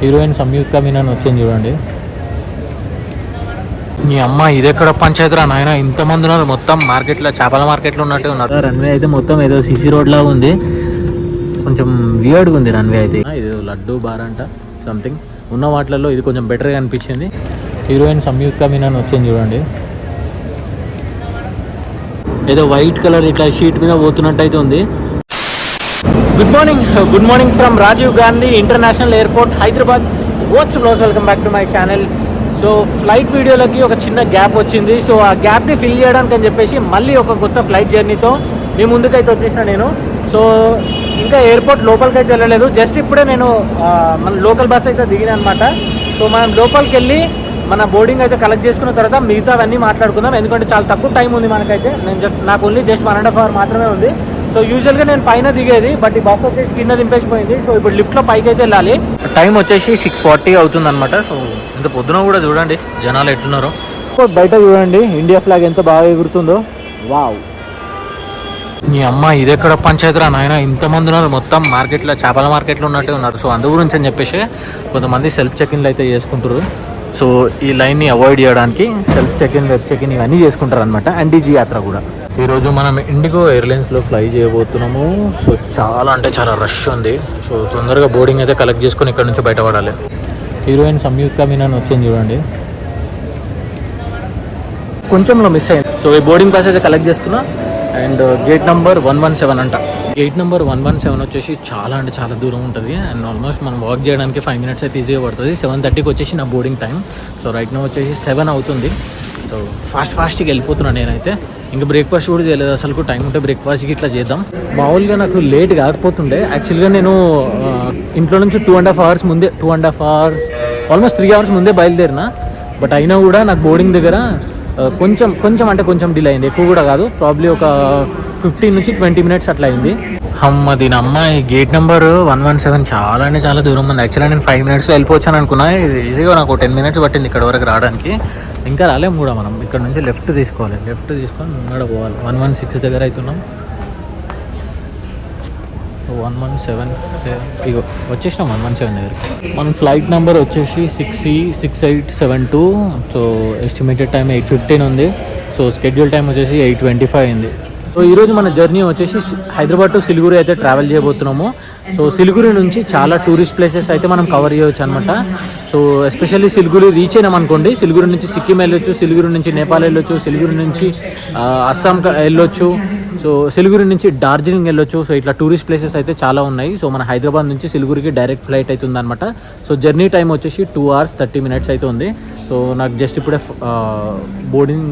Heroine సంయుక్త మీనన్ వచ్చింది చూడండి. మీ అమ్మ ఇది ఎక్కడ పంచాయతీరా నాయన, ఇంతమంది ఉన్నారు. మొత్తం మార్కెట్లో, చేపల మార్కెట్లో ఉన్నట్టు ఉన్నారు. రన్వే అయితే మొత్తం ఏదో సిసి రోడ్ లాగా ఉంది, కొంచెం వియర్డ్గా ఉంది రన్వే అయితే. ఇది లడ్డు బార్ అంట సంథింగ్. ఉన్న వాటిలలో ఇది కొంచెం బెటర్గా అనిపించింది. హీరోయిన్ సంయుక్త మీనన్ వచ్చింది చూడండి. ఏదో వైట్ కలర్ ఇట్లా షీట్ మీద పోతున్నట్టు అయితే ఉంది. Good morning from Rajiv Gandhi international airport, Hyderabad. What's blows, welcome back to my channel. So flight వీడియోలకి ఒక చిన్న గ్యాప్ వచ్చింది. సో ఆ గ్యాప్ని ఫిల్ చేయడానికి అని చెప్పేసి మళ్ళీ ఒక కొత్త ఫ్లైట్ జర్నీతో మీ ముందుకైతే వచ్చేసిన నేను. సో ఇంకా ఎయిర్పోర్ట్ లోపలికి అయితే వెళ్ళలేదు, జస్ట్ ఇప్పుడే నేను మన లోకల్ బస్ అయితే దిగిన అనమాట. సో మనం లోపలికి వెళ్ళి మన బోర్డింగ్ అయితే కలెక్ట్ చేసుకున్న తర్వాత మిగతావన్నీ మాట్లాడుకుందాం. ఎందుకంటే చాలా తక్కువ టైం ఉంది మనకైతే. నాకు ఓన్లీ జస్ట్ 1.5 hours మాత్రమే ఉంది. సో యూజువల్గా నేను పైన దిగేది, బట్ ఈ బస్ వచ్చేసి కింద దింపేసిపోయింది. సో ఇప్పుడు లిఫ్ట్లో పైకి అయితే వెళ్ళాలి. టైం వచ్చేసి 6:40 అవుతుంది అనమాట. సో ఇంత పొద్దున కూడా చూడండి జనాలు ఎట్లున్నారో. బయట చూడండి ఇండియా ఫ్లాగ్ ఎంత బాగా ఎగురుతుందో. వావ్, మీ అమ్మ ఇది ఎక్కడ పంచాయతీరా నాయన, ఇంతమంది ఉన్నారు. మొత్తం మార్కెట్లో, చేపల మార్కెట్లో ఉన్నట్టే ఉన్నారు. సో అందు గురించి అని చెప్పేసి కొంతమంది సెల్ఫ్ చెక్-ఇన్లు అయితే చేసుకుంటారు. సో ఈ లైన్ని అవాయిడ్ చేయడానికి సెల్ఫ్ చెక్-ఇన్, వెబ్ చెక్-ఇన్ ఇవన్నీ చేసుకుంటారు అనమాట. అండ్ డీజీ యాత్ర కూడా. ఈరోజు మనం ఇండిగో ఎయిర్లైన్స్లో ఫ్లై చేయబోతున్నాము. సో చాలా అంటే చాలా రష్ ఉంది. సో తొందరగా బోర్డింగ్ అయితే కలెక్ట్ చేసుకొని ఇక్కడ నుంచి బయటపడాలి. హీరోయిన్ సంయుక్త మీనన్ వచ్చింది చూడండి. కొంచెంలో మిస్ అయింది. సో ఈ బోర్డింగ్ పాస్ అయితే కలెక్ట్ చేసుకున్నా. అండ్ గేట్ నెంబర్ 117 అంట. గేట్ నెంబర్ 117 వచ్చేసి చాలా అంటే చాలా దూరం ఉంటుంది. అండ్ ఆల్మోస్ట్ మనం వాక్ చేయడానికి 5 minutes అయితే ఈజీగా పడుతుంది. 7:30కి వచ్చేసి నా boarding time. So right now వచ్చేసి 7 అవుతుంది. సో ఫాస్ట్గా వెళ్ళిపోతున్నాను నేనైతే. ఇంకా బ్రేక్ఫాస్ట్ కూడా చేయలేదు అసలు. టైం ఉంటే బ్రేక్ఫాస్ట్కి ఇట్లా చేద్దాం. మామూలుగా నాకు లేట్ కాకపోతుండే. యాక్చువల్గా నేను ఇంట్లో నుంచి 2.5 hours ముందే, 2.5 hours ఆల్మోస్ట్ 3 hours ముందే బయలుదేరిన. బట్ అయినా కూడా నాకు బోర్డింగ్ దగ్గర కొంచెం డిలే అయింది. ఎక్కువ కూడా కాదు, ప్రాబ్లీ ఒక 15 నుంచి 20 minutes అట్లా అయింది. అమ్మ దీని అమ్మ, ఈ గేట్ నెంబర్ 117 చాలా అంటే చాలా దూరం ఉంది. యాక్చువల్గా నేను 5 minutesలో వెళ్ళిపోవచ్చాను అనుకున్నా. ఈజీగా నాకు 10 minutes పట్టింది ఇక్కడ వరకు రావడానికి. ఇంకా రాలేము కూడా. మనం ఇక్కడ నుంచి లెఫ్ట్ తీసుకోవాలి. లెఫ్ట్ తీసుకొని ముంగడ పోవాలి. 116 దగ్గర అవుతున్నాం. 117 ఇగో వచ్చేసినాం 117 దగ్గరికి. మన ఫ్లైట్ నెంబర్ వచ్చేసి 6C6872. సో ఎస్టిమేటెడ్ టైం 8:15 ఉంది. సో స్కెడ్యూల్ టైం వచ్చేసి 8:25 అయింది. సో ఈరోజు మన జర్నీ వచ్చేసి హైదరాబాద్ టు సిలిగురి అయితే ట్రావెల్ చేయబోతున్నాము. సో సిలిగురి నుంచి చాలా టూరిస్ట్ ప్లేసెస్ అయితే మనం కవర్ చేయవచ్చు అనమాట. సో ఎస్పెషల్లీ సిలిగురి రీచ్ అయినాం అనుకోండి, సిలిగురి నుంచి సిక్కిం వెళ్ళొచ్చు, సిలిగురి నుంచి నేపాల్ వెళ్ళొచ్చు, సిలిగురి నుంచి అస్సాం వెళ్ళొచ్చు, సో సిలిగురి నుంచి డార్జిలింగ్ వెళ్ళొచ్చు. సో ఇట్లా టూరిస్ట్ ప్లేసెస్ అయితే చాలా ఉన్నాయి. సో మన హైదరాబాద్ నుంచి సిలిగురికి డైరెక్ట్ ఫ్లైట్ అయితే ఉందన్నమాట. సో జర్నీ టైం వచ్చేసి 2 hours 30 minutes అయితే ఉంది. సో నాకు జస్ట్ ఇప్పుడే బోర్డింగ్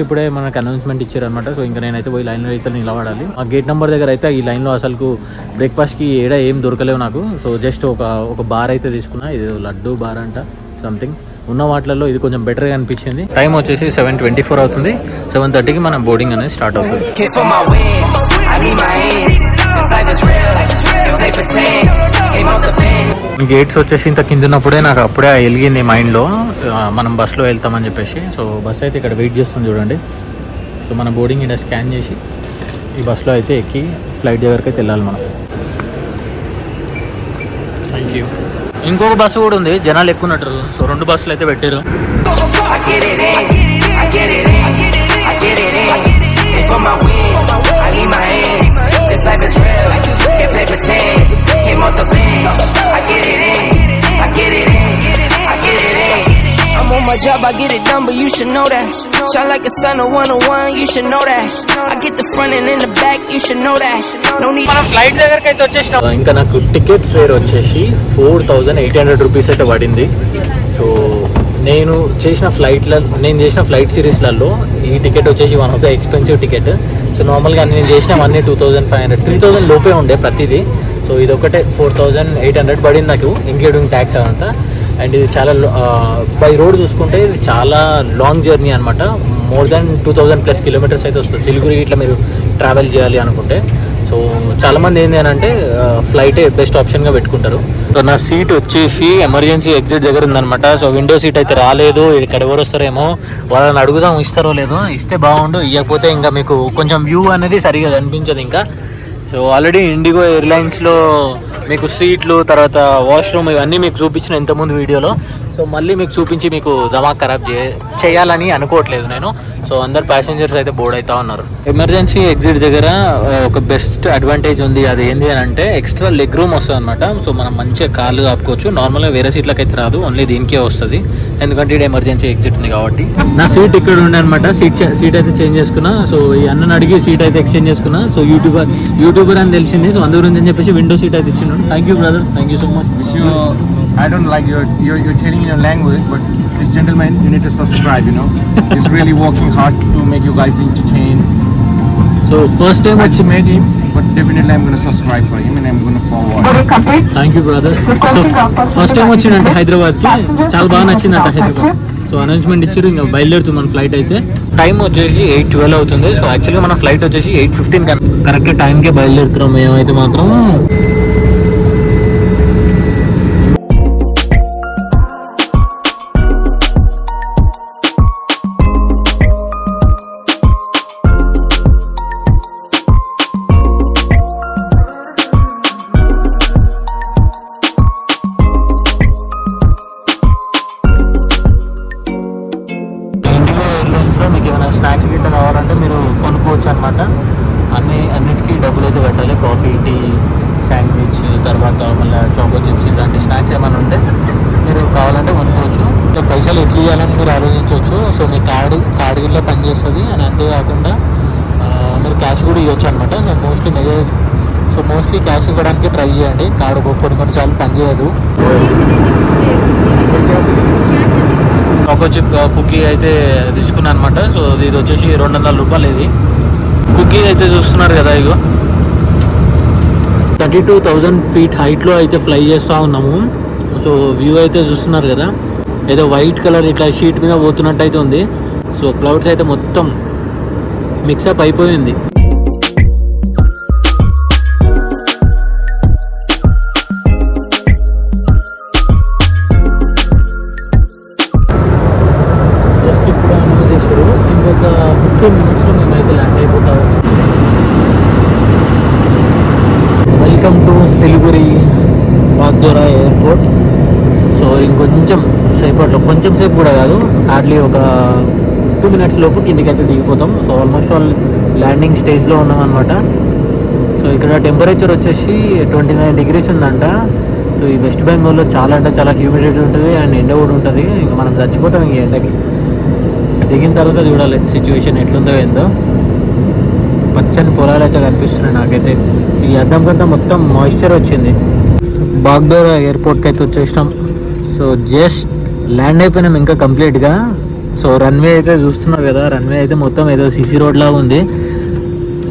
ఇప్పుడే మనకు అనౌన్స్మెంట్ ఇచ్చారనమాట. సో ఇంకా నేనైతే పోయి లైన్లో అయితే నిలబడాలి. ఆ గేట్ నెంబర్ దగ్గర అయితే ఈ లైన్లో అసలు బ్రేక్ఫాస్ట్కి ఏం దొరకలేవు నాకు. సో జస్ట్ ఒక బార్ అయితే తీసుకున్నా. ఇది లడ్డు బార్ అంట సంథింగ్. ఉన్న వాటిలలో ఇది కొంచెం బెటర్గా అనిపించింది. టైం వచ్చేసి 7:24 అవుతుంది. 7:30కి మన బోర్డింగ్ అనేది స్టార్ట్ అవుతుంది. గేట్స్ వచ్చేసి ఇంత కింద ఉన్నప్పుడే నాకు అప్పుడే వెలిగింది మైండ్లో, మనం బస్సులో వెళ్తామని చెప్పేసి. సో బస్ అయితే ఇక్కడ వెయిట్ చేస్తుంది చూడండి. సో మన బోర్డింగ్ ఇక్కడ స్కాన్ చేసి ఈ బస్సులో అయితే ఎక్కి ఫ్లైట్ దగ్గరికి అయితే వెళ్ళాలి మనం. Thank you. ఇంకొక బస్సు కూడా ఉంది, జనాలు ఎక్కువ ఉన్నట్టు. సో 2 బస్సులు అయితే పెట్టారు. My job, I get it done, but you should know that. Shine like a sun of 101, you should know that. I get the front and in the back, you should know that. No need. మనం flight దగ్గరికి అయితే వచ్చేసినాం. ఇంకా నాకు ticket fair వచ్చేసి 4,800 rupees అయితే పడింది. So నేను చేసిన ఫ్లైట్ సిరీస్లలో ఈ టికెట్ వచ్చేసి one of the expensive ticket. So నార్మల్గా నేను చేసినవన్నీ 2,500, 3,000 లోపే ఉండే ప్రతిదీ. సో ఇది ఒకటే 4,800 పడింది నాకు, ఇంక్లూడింగ్ ట్యాక్స్ అదంతా. అండ్ ఇది చాలా బై రోడ్ చూసుకుంటే ఇది చాలా లాంగ్ జర్నీ అనమాట. మోర్ దాన్ 2,000+ kilometers అయితే వస్తుంది సిలిగురి ఇట్లా మీరు ట్రావెల్ చేయాలి అనుకుంటే. సో చాలామంది ఏంటి అని అంటే ఫ్లైటే బెస్ట్ ఆప్షన్గా పెట్టుకుంటారు. సో నా సీట్ వచ్చేసి ఎమర్జెన్సీ ఎగ్జిట్ దగ్గర ఉందనమాట. సో విండో సీట్ అయితే రాలేదు. ఇక్కడ ఎవరు వస్తారేమో, వాళ్ళని అడుగుదాం ఇస్తారో లేదో. ఇస్తే బాగుండు, ఇవ్వకపోతే ఇంకా మీకు కొంచెం వ్యూ అనేది సరిగా కనిపించదు. ఇంకా సో ఆల్రెడీ ఇండిగో ఎయిర్లైన్స్లో మీకు సీట్లు తర్వాత వాష్రూమ్ ఇవన్నీ మీకు చూపించిన ఇంతకుముందు వీడియోలో. సో మళ్ళీ మీకు చూపించి మీకు దమాక్ ఖరాబ్ చేయాలని అనుకోవట్లేదు నేను. సో అందరు ప్యాసింజర్స్ అయితే బోర్డ్ అవుతా ఉన్నారు. ఎమర్జెన్సీ ఎగ్జిట్ దగ్గర ఒక బెస్ట్ అడ్వాంటేజ్ ఉంది. అది ఏంటి అని అంటే ఎక్స్ట్రా లెగ్ రూమ్ వస్తుంది అనమాట. సో మనం మంచిగా కాళ్ళు కాపుకోవచ్చు. నార్మల్గా వేరే సీట్లకి అయితే రాదు, ఓన్లీ దీనికే వస్తుంది, ఎందుకంటే ఇది ఎమర్జెన్సీ ఎగ్జిట్ ఉంది కాబట్టి. నా సీట్ ఇక్కడ ఉండే అనమాట. సీట్ అయితే చేంజ్ చేసుకున్నా. సో ఈ అన్నని అడిగి సీట్ అయితే ఎక్స్చేంజ్ చేసుకున్నా. సో యూట్యూబర్ అని తెలిసింది. సో అందు గురించి అని చెప్పేసి విండో సీట్ అయితే ఇచ్చినాను. Thank you brother, thank you so much. I don't like you're telling in your language, but this gentleman, you need to subscribe, you know. He's really working hard to make you guys entertain. So first time I వచ్చి just met him, but definitely I'm going to subscribe for him and I'm going to forward. Thank you brother. So first time వచ్చిందంటే హైదరాబాద్కి, చాలా బాగా నచ్చిందంట Hyderabad. So announcement ఇచ్చారు, ఇంకా బయలుదేరుతుంది మన flight అయితే. టైం వచ్చేసి 8:12 అవుతుంది. సో యాక్చువల్గా మన ఫ్లైట్ వచ్చేసి 8:15 కరెక్ట్ టైంకే బయలుదేరుతున్నాం మేమైతే మాత్రం. మీకు ఏమైనా స్నాక్స్ గిట్లా కావాలంటే మీరు కొనుక్కోవచ్చు అనమాట. అన్నిటికీ డబ్బులు అయితే కట్టాలి. కాఫీ, టీ, శాండ్విచ్, తర్వాత మళ్ళీ చాకో చిప్స్ ఇలాంటి స్నాక్స్ ఏమైనా ఉంటే మీరు కావాలంటే కొనుక్కోవచ్చు. పైసలు ఎట్లా ఇవ్వాలని మీరు ఆలోచించవచ్చు. సో మీ కార్డు గిట్లా పనిచేస్తుంది. అని అంతేకాకుండా మీరు క్యాష్ కూడా ఇవ్వచ్చు అనమాట. సో మోస్ట్లీ క్యాష్ ఇవ్వడానికి ట్రై చేయండి. కార్డు కొన్నిసార్లు పనిచేయదు. చాకో చిప్ కుకీ అయితే తీసుకున్నాను అనమాట. సో ఇది వచ్చేసి 200 రూపాయలు. ఇది కుకీ అయితే చూస్తున్నారు కదా, ఇగో 32,000 feet హైట్లో అయితే ఫ్లై చేస్తూ ఉన్నాము. సో వ్యూ అయితే చూస్తున్నారు కదా, ఏదో వైట్ కలర్ ఇట్లా షీట్ మీద పోతున్నట్టు అయితే ఉంది. సో క్లౌడ్స్ అయితే మొత్తం మిక్సప్ అయిపోయింది. ఇంకొక 15 minutesలో మేమైతే ల్యాండ్ అయిపోతాము. Welcome to Siliguri Bagdogra airport. So ఇంకొంచెం సేపు కూడా కాదు, హార్డ్లీ ఒక 2 minutes లోపు కిందికి అయితే దిగిపోతాం. సో ఆల్మోస్ట్ ఆల్ ల్యాండింగ్ స్టేజ్లో ఉన్నాం అనమాట. సో ఇక్కడ టెంపరేచర్ వచ్చేసి 29 degrees ఉందంట. సో ఈ వెస్ట్ బెంగాల్లో చాలా అంటే చాలా హ్యూమిడిటీ ఉంటుంది అండ్ ఎండ కూడా ఉంటుంది. ఇంకా మనం చచ్చిపోతాం ఈ ఎండకి. దిగిన తర్వాత చూడాలి సిచ్యువేషన్ ఎట్లుందో ఏందో. పచ్చని పొలాలు అయితే కనిపిస్తున్నాయి నాకైతే. సో ఈ అద్దం కంతా మొత్తం మాయిశ్చర్ వచ్చింది. బాగ్డోరా ఎయిర్పోర్ట్కి అయితే వచ్చేసినాం. సో జస్ట్ ల్యాండ్ అయిపోయినాం ఇంకా కంప్లీట్గా. సో రన్వే అయితే చూస్తున్నారు కదా, రన్వే అయితే మొత్తం ఏదో సిసి రోడ్ లాగా ఉంది.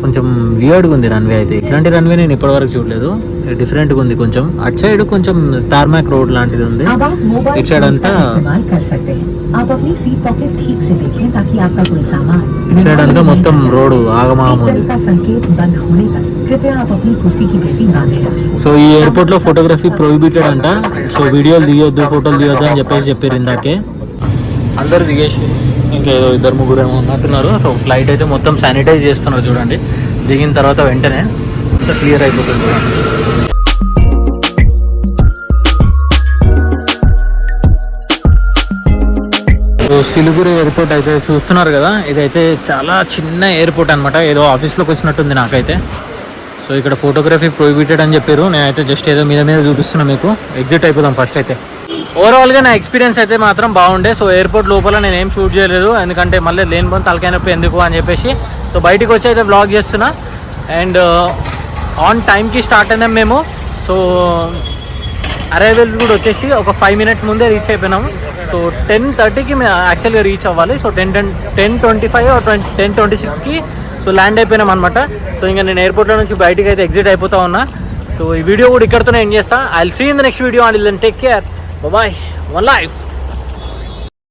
కొంచెం వియర్డ్గా ఉంది రన్వే అయితే. ఇట్లాంటి రన్వే నేను ఇప్పటివరకు చూడలేదు, డిఫరెంట్గా ఉంది కొంచెం. అటు సైడ్ కొంచెం టార్మాక్ రోడ్ లాంటిది ఉంది, ఇటు సైడ్ అంతా ఇటు సైడ్ అంతా మొత్తం రోడ్డు ఆగమాగం ఉంది. సో ఈ ఎయిర్పోర్ట్ లో ఫోటోగ్రఫీ ప్రొహిబిటెడ్ అంట. సో వీడియోలు తీయొద్దు, ఫోటోలు తీయొద్దు అని చెప్పారు ఇందాకే. అందరు దిగేసి ఇంకేదో 2-3 ఏమో ఉన్నట్టున్నారు. సో ఫ్లైట్ అయితే మొత్తం శానిటైజ్ చేస్తున్నారు చూడండి. దిగిన తర్వాత వెంటనే అంతా క్లియర్ అయిపోతుంది చూడండి. సో సిలిగురి ఎయిర్పోర్ట్ అయితే చూస్తున్నారు కదా, ఇదైతే చాలా చిన్న ఎయిర్పోర్ట్ అనమాట. ఏదో ఆఫీస్లోకి వచ్చినట్టుంది నాకైతే. సో ఇక్కడ ఫోటోగ్రఫీ ప్రొహిబిటెడ్ అని చెప్పారు. నేనైతే జస్ట్ ఏదో మీద చూపిస్తున్నా మీకు. ఎగ్జిట్ అయిపోదాం ఫస్ట్ అయితే. ఓవరాల్గా నా ఎక్స్పీరియన్స్ అయితే మాత్రం బాగుండే. సో ఎయిర్పోర్ట్ లోపల నేను ఏం షూట్ చేయలేదు, ఎందుకంటే మళ్ళీ లేనిపోని తలకాయ నొప్పి ఎందుకు అని చెప్పేసి. సో బయటికి వచ్చి అయితే వ్లాగ్ చేస్తున్నా. అండ్ ఆన్ టైంకి స్టార్ట్ అయినాం మేము. సో అరైవల్స్ కూడా వచ్చేసి ఒక 5 minutes ముందే రీచ్ అయిపోయినాము. సో 10:30కి మేము యాక్చువల్గా రీచ్ అవ్వాలి. సో 10:25 or 10:26కి సో ల్యాండ్ అయిపోయినాం అనమాట. సో ఇంకా నేను ఎయిర్పోర్ట్లో నుంచి బయటికి అయితే ఎగ్జిట్ అయిపోతా ఉన్నా. సో ఈ వీడియో కూడా ఇక్కడితోనే ఎండ్ చేస్తా. I will see in the next video and take care. Bye-bye. One life.